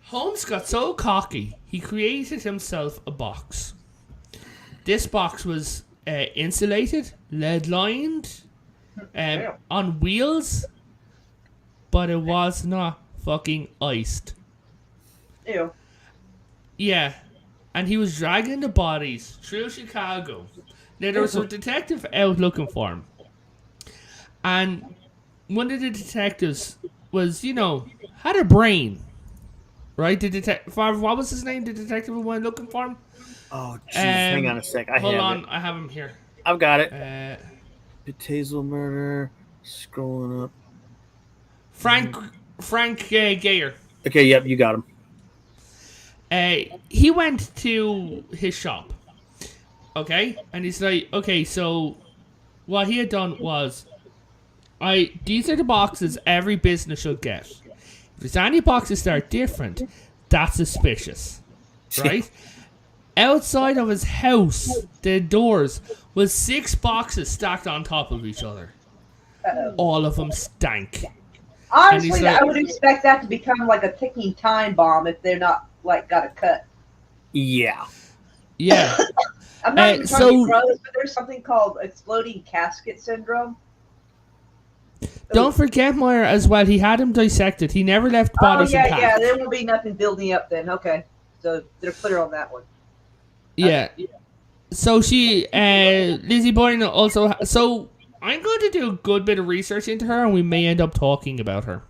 Holmes got so cocky, he created himself a box. This box was insulated, lead-lined, on wheels, but it was not fucking iced. Ew. Yeah. and he was dragging the bodies through Chicago. Now, there was a detective out looking for him. And one of the detectives was, had a brain. Right? What was his name? The detective who went looking for him? Oh, jeez. Hang on a sec. I have him here. I've got it. Tazel murder. Scrolling up. Frank Gayer. Okay, yep, you got him. He went to his shop. Okay? And he's like, okay, so what he had done was, these are the boxes every business should get. If there's any boxes that are different, that's suspicious. Right? Outside of his house, the doors, was 6 boxes stacked on top of each other. All of them stank. Honestly, I would expect that to become like a ticking time bomb if they're not, got a cut. Yeah. Yeah. I'm not even trying to be gross, but there's something called exploding casket syndrome. Don't forget, Moira, as well, he had him dissected. He never left bodies intact. Yeah, there will be nothing building up then. Okay. So they're clear on that one. Yeah. So she, Lizzie Boyne also, so I'm going to do a good bit of research into her, and we may end up talking about her.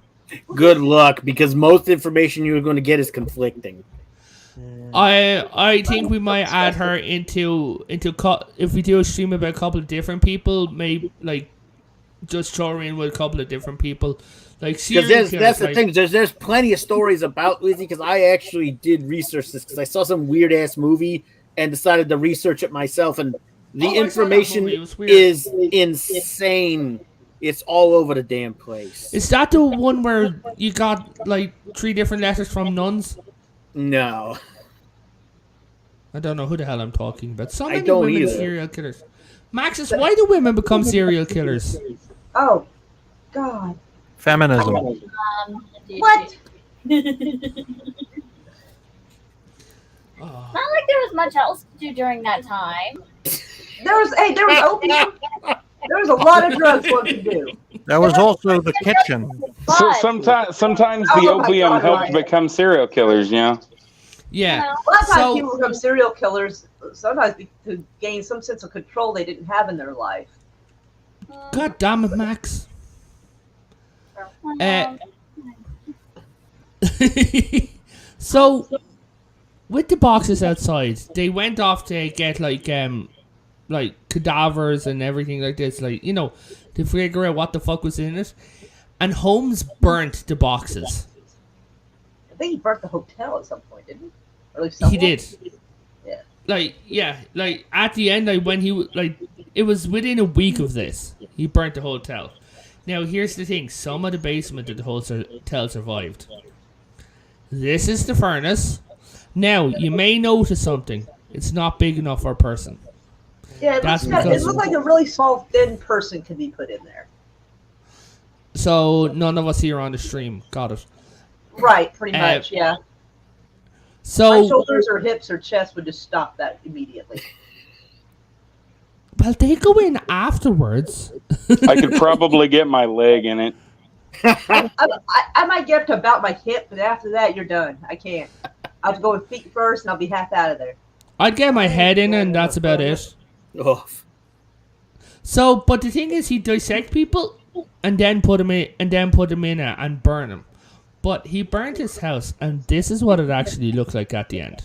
Good luck, because most information you're going to get is conflicting. I think we might add her into if we do a stream about a couple of different people, maybe just throw her in with a couple of different people. That's the thing. There's plenty of stories about Lizzie, because I actually did research this because I saw some weird ass movie and decided to research it myself, and the information is insane. It's all over the damn place. Is that the one where you got 3 different letters from nuns? No. I don't know who the hell I'm talking about. So many don't women either. serial killers. Maxis, why do women become serial killers? Oh, God. Feminism. What? Not like there was much else to do during that time. There was opium. There was a lot of drugs one could do. There was also the kitchen. So sometimes the opium helps become serial killers, Yeah. A lot of times people become serial killers, sometimes to gain some sense of control they didn't have in their life. God damn it, Max. So, with the boxes outside, they went off to get cadavers and everything like this, to figure out what the fuck was in it. And Holmes burnt the boxes. I think he burnt the hotel at some point, didn't he? Or at least someone? He did. Yeah. At the end, when he it was within a week of this, he burnt the hotel. Now, here's the thing: some of the basement of the hotel survived. This is the furnace. Now, you may notice something. It's not big enough for a person. Yeah, it looks like a really small, thin person could be put in there. So, none of us here on the stream got it. Right, pretty much, yeah. So, my shoulders or hips or chest would just stop that immediately. Well, they go in afterwards. I could probably get my leg in it. I might get up to about my hip, but after that, you're done. I can't. I'll have to go with feet first, and I'll be half out of there. I'd get my head in, and that's about it. Oh. So, but the thing is, he dissect people and then put them in, and burn them. But he burnt his house, and this is what it actually looked like at the end.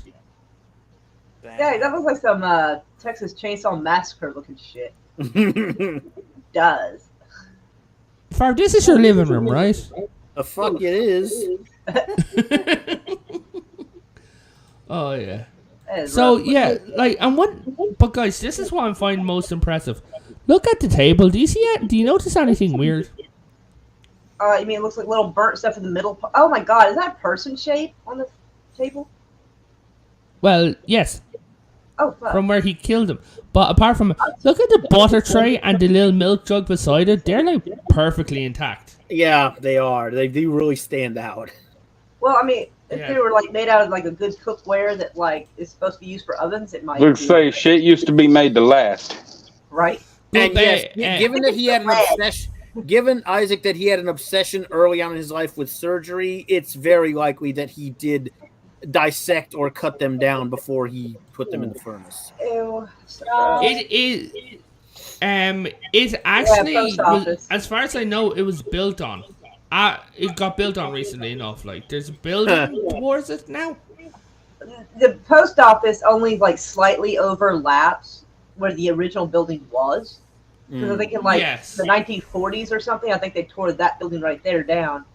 Yeah, that looks like some Texas Chainsaw Massacre looking shit. Does. Farv, this is your living room, right? The fuck it is. Oh yeah. So yeah, but guys, this is what I'm finding most impressive. Look at the table. Do you see it? Do you notice anything weird? You mean it looks like little burnt stuff in the middle? Oh my god, is that a person shape on the table? Well, yes. Oh, fuck. From where he killed him. But apart from, look at the butter tray and the little milk jug beside it. They're perfectly intact. Yeah, they are. They do really stand out. Well, I mean, if they were made out of a good cookware that is supposed to be used for ovens, it might. Let's say shit used to be made to last. Right. And yes, given that he had an obsession, given Isaac that he had an obsession early on in his life with surgery, it's very likely that he did dissect or cut them down before he put them in the furnace. Ew. It is. It actually, was, as far as I know, it was built on. It got built on recently enough. Like, there's a building towards it now. The post office only like slightly overlaps where the original building was. Because I think in like the 1940s or something, I think they tore that building right there down,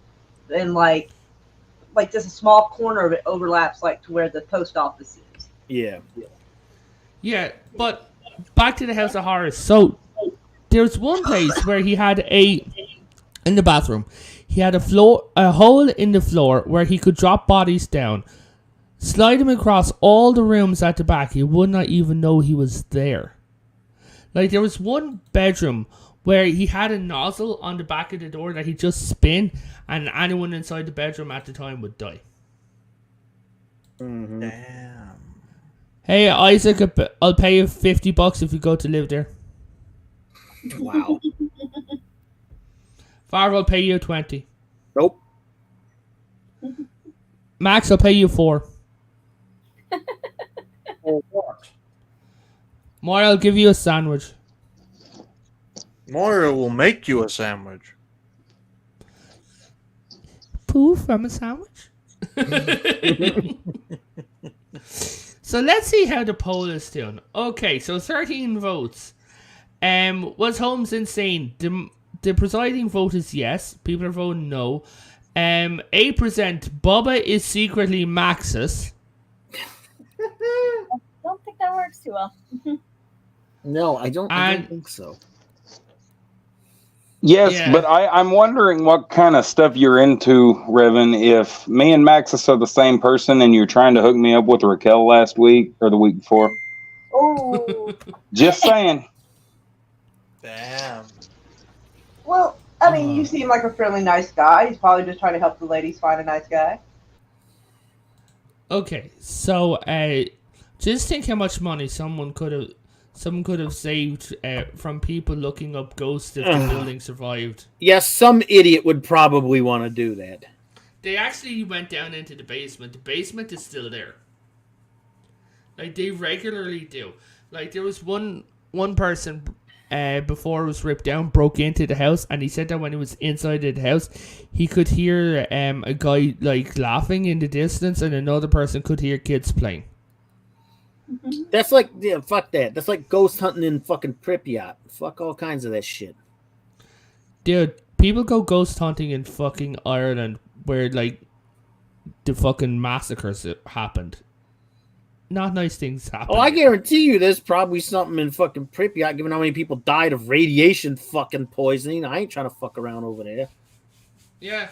and like just a small corner of it overlaps like to where the post office is. Yeah, but back to the House of Horrors. So there's one place where he had in the bathroom, he had a hole in the floor where he could drop bodies down, slide them across all the rooms at the back. He would not even know he was there. Like, there was one bedroom where he had a nozzle on the back of the door that he just spin, and anyone inside the bedroom at the time would die. Mm-hmm. Damn. Hey, Isaac, I'll pay you $50 if you go to live there. Wow. Farv, I'll pay you 20. Nope. Max, I'll pay you 4. For what? Moira, I'll give you a sandwich. Moira will make you a sandwich. Poof, I'm a sandwich. So let's see how the poll is doing. Okay, so 13 votes. Was Holmes insane? The presiding vote is yes. People are voting no. 8%. Bubba is secretly Max's. I don't think that works too well. No, I don't think so. Yes, but I'm wondering what kind of stuff you're into, Revan. If me and Maxis are the same person and you're trying to hook me up with Raquel last week or the week before. Oh. Just saying. Damn. Well, I mean, you seem like a fairly nice guy. He's probably just trying to help the ladies find a nice guy. Okay, so just think how much money someone could have saved from people looking up ghosts if the building survived. Yes, some idiot would probably want to do that. They actually went down into the basement. The basement is still there. Like, they regularly do. Like, there was one person before it was ripped down, broke into the house, and he said that when he was inside of the house, he could hear a guy like laughing in the distance, and another person could hear kids playing. That's like, fuck that. That's like ghost hunting in fucking Pripyat. Fuck all kinds of that shit. Dude, people go ghost hunting in fucking Ireland where, like, the fucking massacres happened. Not nice things happen. Oh, I guarantee you there's probably something in fucking Pripyat, given how many people died of radiation fucking poisoning. I ain't trying to fuck around over there. Yeah.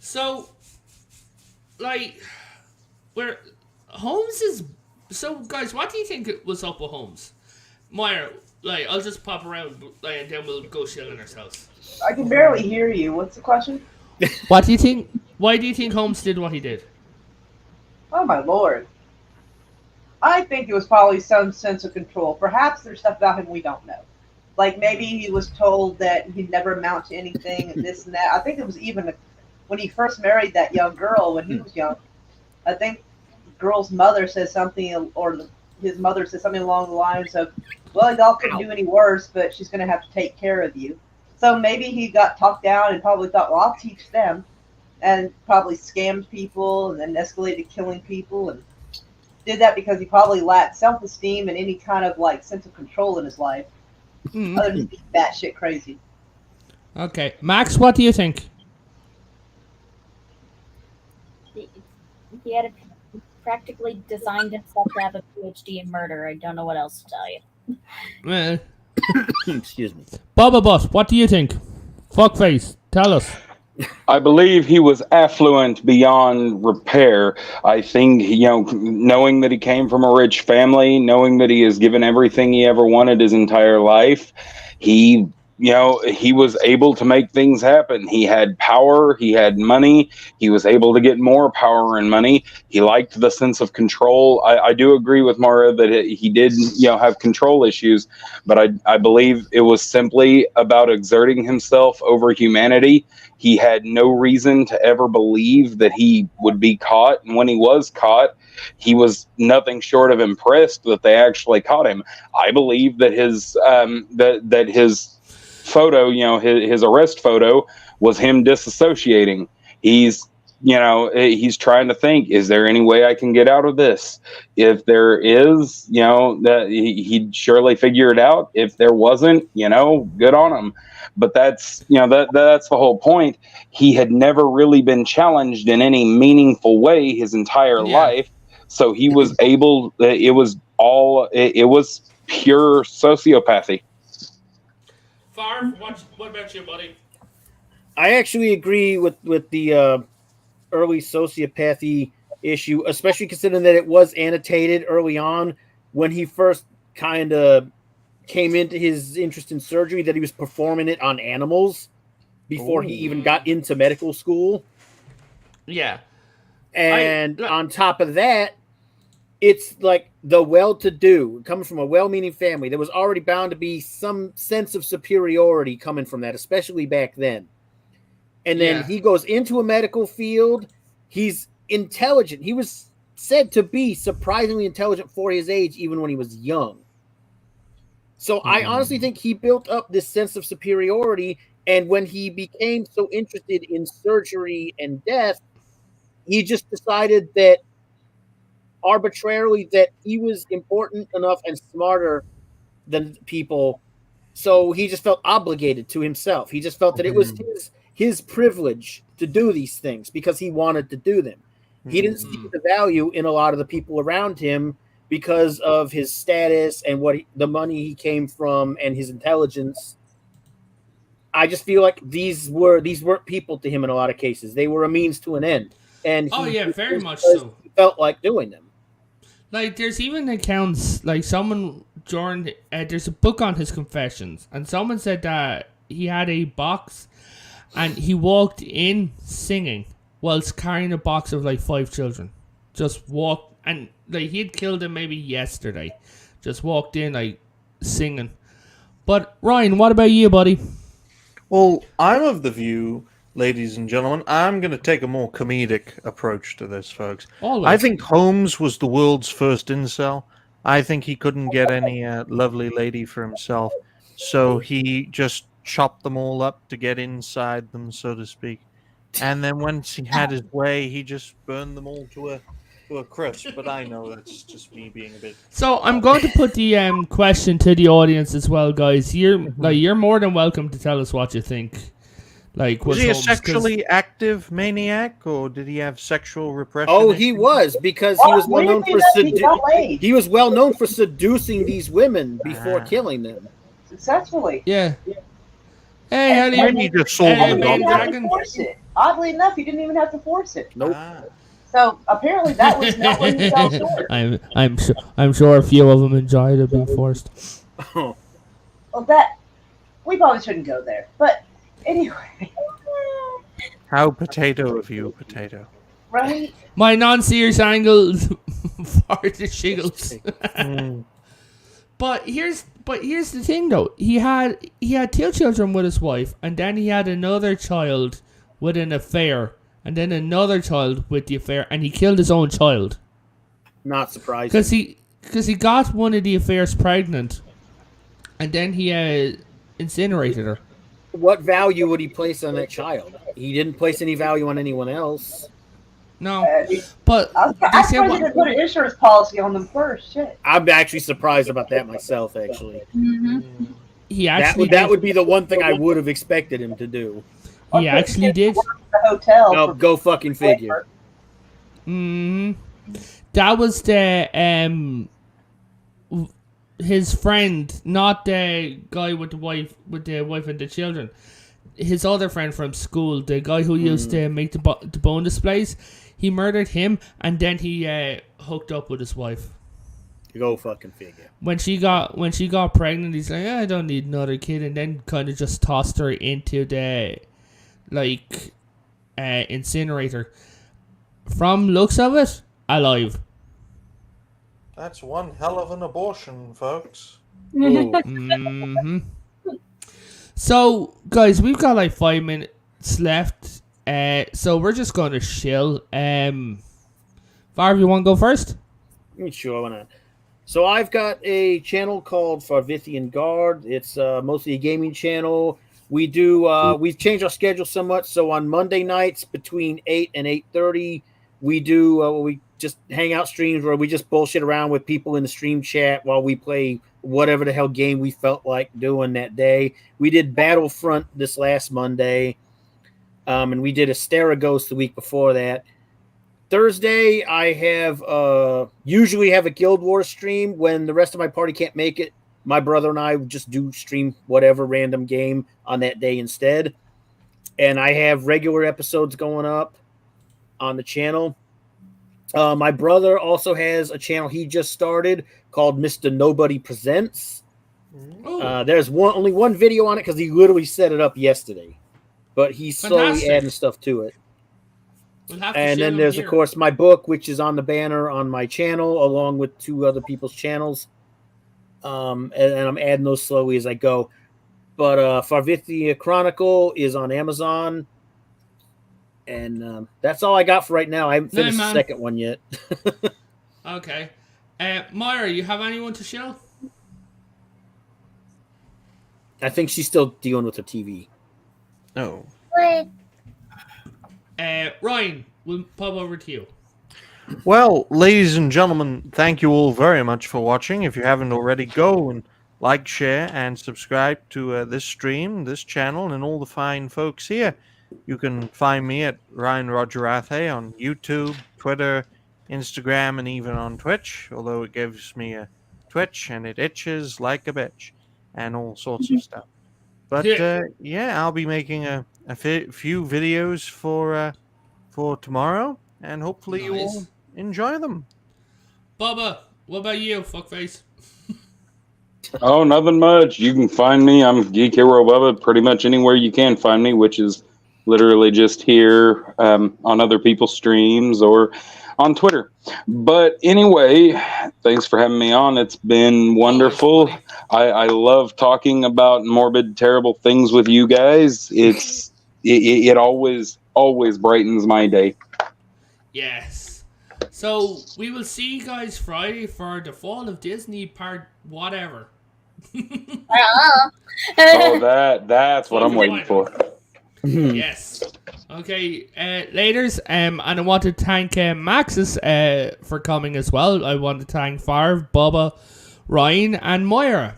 So, like, where Holmes is... So, guys, what do you think was up with Holmes? Moira, like, I'll just pop around, like, and then we'll go chill in ourselves. I can barely hear you. What's the question? What do you think? Why do you think Holmes did what he did? Oh, my Lord. I think it was probably some sense of control. Perhaps there's stuff about him we don't know. Like, maybe he was told that he'd never amount to anything and this and that. I think it was even when he first married that young girl when he was young. I think the girl's mother said something, or his mother said something along the lines of, well, y'all couldn't do any worse, but she's going to have to take care of you. So maybe he got talked down and probably thought, well, I'll teach them. And probably scammed people and then escalated to killing people, and did that because he probably lacked self-esteem and any kind of like sense of control in his life. Other than being batshit crazy. Okay, Max, what do you think? He had practically designed himself to have a PhD in murder. I don't know what else to tell you. Well, excuse me, Bubba Butt, what do you think? Fuckface, tell us. I believe he was affluent beyond repair. I think, knowing that he came from a rich family, knowing that he has given everything he ever wanted his entire life, he he was able to make things happen. He had power, he had money, he was able to get more power and money. He liked the sense of control. I do agree with Mara that he did, have control issues, but I believe it was simply about exerting himself over humanity. He had no reason to ever believe that he would be caught, and when he was caught, he was nothing short of impressed that they actually caught him. I believe that his that his photo, his arrest photo, was him disassociating. He's trying to think, is there any way I can get out of this? If there is, that he'd surely figure it out. If there wasn't, good on him. But that's that's the whole point. He had never really been challenged in any meaningful way his entire life. So he was able, it was pure sociopathy. Farm, what about you, buddy? I actually agree with the early sociopathy issue, especially considering that it was annotated early on when he first kind of came into his interest in surgery, that he was performing it on animals before he even got into medical school. Yeah. And on top of that, it's like the well-to-do, coming from a well-meaning family. There was already bound to be some sense of superiority coming from that, especially back then. And then he goes into a medical field. He's intelligent. He was said to be surprisingly intelligent for his age, even when he was young. So I honestly think he built up this sense of superiority. And when he became so interested in surgery and death, he just decided that arbitrarily that he was important enough and smarter than people. So he just felt obligated to himself. He just felt that it was his privilege to do these things because he wanted to do them. He didn't see the value in a lot of the people around him because of his status and the money he came from and his intelligence. I just feel like these weren't people to him in a lot of cases. They were a means to an end. And very much so. He felt like doing them. Like, there's even accounts, like, someone during, there's a book on his confessions, and someone said that he had a box, and he walked in singing, whilst carrying a box of, like, 5 children. Just walked, and, like, he had killed them maybe yesterday. Just walked in, like, singing. But, Ryan, what about you, buddy? Well, I'm of the view, ladies and gentlemen, I'm going to take a more comedic approach to this, folks. Always. I think Holmes was the world's first incel. I think he couldn't get any lovely lady for himself, so he just chopped them all up to get inside them, so to speak. And then once he had his way, he just burned them all to a crisp. But I know that's just me being a bit... So I'm going to put the question to the audience as well, guys. You're more than welcome to tell us what you think. Like, was he a sexually active maniac, or did he have sexual repression? Oh, he was, because he was well known for seducing these women before killing them successfully. Yeah. Hey, how do you? Maybe he just sold them He didn't have to force it. Oddly enough, he didn't even have to force it. Nope. So apparently, that was not what he fell short. I'm sure a few of them enjoyed it being forced. Well, that we probably shouldn't go there, but. Anyway. How potato of you, potato. Right? My non-serious angle for the shiggles. But here's the thing though. He had 2 children with his wife, and then he had another child with an affair, and then another child with the affair, and he killed his own child. Not surprising. Because he got one of the affairs pregnant, and then he incinerated her. What value would he place on that child? He didn't place any value on anyone else. No, but I'm surprised they put an insurance policy on them first. Shit. I'm actually surprised about that myself. Actually, he actually that would be the one thing I would have expected him to do. He actually did. The hotel. No, go fucking figure. That was the his friend, not the guy with the wife and the children. His other friend from school, the guy who used to make the bone displays, he murdered him, and then he hooked up with his wife. Go fucking figure. When she got pregnant, he's like, I don't need another kid, and then kind of just tossed her into the incinerator. From looks of it, alive. That's one hell of an abortion, folks. Mm-hmm. So, guys, we've got like 5 minutes left. So we're just going to chill. Varv, you want to go first? Sure, why not? So I've got a channel called Farvithian Guard. It's mostly a gaming channel. We do we've changed our schedule so much. So on Monday nights between 8 and 8:30, we do we just hang out streams where we just bullshit around with people in the stream chat while we play whatever the hell game we felt like doing that day. We did Battlefront this last Monday, and we did Asterigos the week before that. Thursday, I have usually have a Guild Wars stream. When the rest of my party can't make it, my brother and I just do stream whatever random game on that day instead. And I have regular episodes going up on the channel. My brother also has a channel he just started called Mr. Nobody Presents. There's only one video on it because he literally set it up yesterday. But he's slowly adding stuff to it. And then there's, of course, my book, which is on the banner on my channel, along with 2 other people's channels. And I'm adding those slowly as I go. But Farvithia Chronicle is on Amazon. And that's all I got for right now. I haven't finished the second one yet. Okay. Myra, you have anyone to show? I think she's still dealing with her TV. No. What? Ryan, we'll pop over to you. Well, ladies and gentlemen, thank you all very much for watching. If you haven't already, go and like, share, and subscribe to this stream, this channel, and all the fine folks here. You can find me at Ryan Roger Athe on YouTube, Twitter, Instagram, and even on Twitch, although it gives me a twitch and it itches like a bitch and all sorts of stuff. But yeah, I'll be making a few videos for tomorrow, and hopefully you all enjoy them. Bubba, what about you, fuckface? Oh, nothing much. You can find me. I'm Geek Hero Bubba pretty much anywhere you can find me, which is literally just here on other people's streams or on Twitter. But anyway, thanks for having me on. It's been wonderful. I love talking about morbid, terrible things with you guys. It always brightens my day. Yes. So we will see you guys Friday for the Fall of Disney part whatever. Oh, that's what I'm waiting for. Yes. Okay, laters, and I want to thank Maxis for coming as well. I want to thank Farv, Bubba, Ryan, and Moira,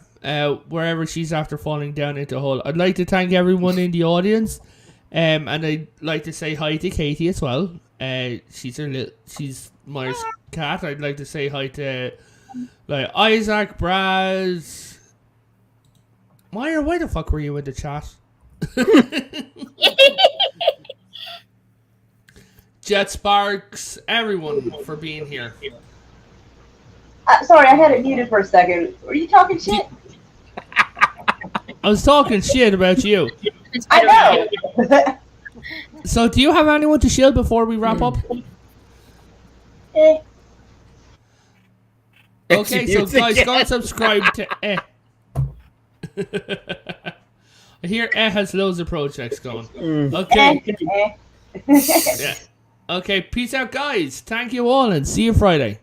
wherever she's after falling down into a hole. I'd like to thank everyone in the audience, and I'd like to say hi to Katie as well. She's Moira's cat. I'd like to say hi to Isaac, Braz. Moira, why the fuck were you in the chat? Jet Sparks, everyone for being here. Sorry, I had it muted for a second. Were you talking shit? I was talking shit about you. I know. So, do you have anyone to shield before we wrap up? Okay, so guys, go and subscribe to I hear has loads of projects going. Okay. Yeah. Okay, peace out, guys. Thank you all, and see you Friday.